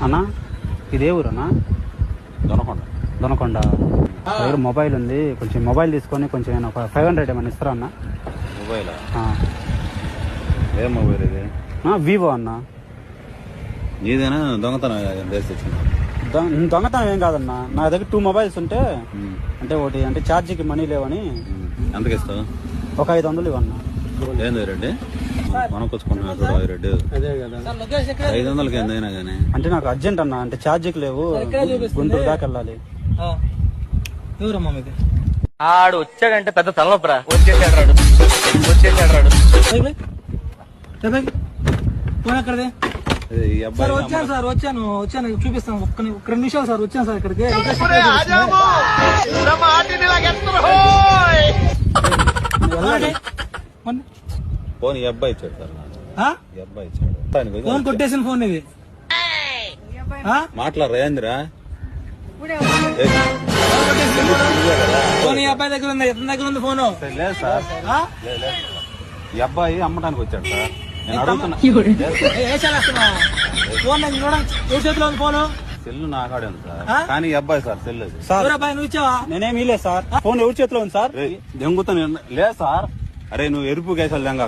అన్నా ఇదే ఊరన్నా? దొనకొండ దగ్గర మొబైల్ ఉంది, కొంచెం మొబైల్ తీసుకొని కొంచెం నేను ఒక 500 ఏమన్నా ఇస్తారా అన్న? మొబైల్ ఏం మొబైల్ ఇది? వివో అన్న. నీదేనా దొంగతనం దొంగతనం ఏం కాదన్నా, నా దగ్గర 2 మొబైల్స్ ఉంటే అంటే ఒకటి అంటే ఛార్జీకి మనీ లేవని. ఎంతకి ఇస్తావు? ఒక 500 ఇవ్వన్నా. ఏంది రెడ్డి కొనుక్కొచ్చుకున్నాడు రెడ్డి? 500కి ఏందైనా కానీ అంటే నాకు అర్జెంట్ అన్న, అంటే ఛార్జీకి లేవు, గుంటూరు దాకా వెళ్ళాలి. ఆడు వచ్చాడంటే పెద్ద తలనొప్పరా. వచ్చేసాడు ఫోన్ ఎక్కడది? సార్ వచ్చాను చూపిస్తాను. ఒక్క 2 నిమిషాలు సార్, వచ్చాను సార్ ఇక్కడికి. ఫోన్ ఈ అబ్బాయి ఇచ్చాడు సార్. ఈ అబ్బాయి ఇచ్చాడు. ఫోన్ కొట్టేసిన ఫోన్ ఇది. మాట్లాడరా ఏందిరా? ఫోన్ ఈ అబ్బాయి దగ్గర ఉంది, ఇతని దగ్గర ఉంది ఫోన్. లేదు సార్, ఈ అబ్బాయి అమ్మటానికి వచ్చాడు సార్. నేను అడుగుతున్నా ఫోన్ ఏ చేతిలో ఉంది ఫోన్? సెల్ నా కాడే ఉంది సార్, కానీ ఈ అబ్బాయి సార్ సెల్ సార్. అబ్బాయి నువ్వు ఇచ్చావా? నేనేమి లేదు సార్. ఫోన్ ఎవరి చేతిలో ఉంది సార్? దెంగుతా లేదు సార్. అరే నువ్వు ఎరుపు కేసాలు దెంగా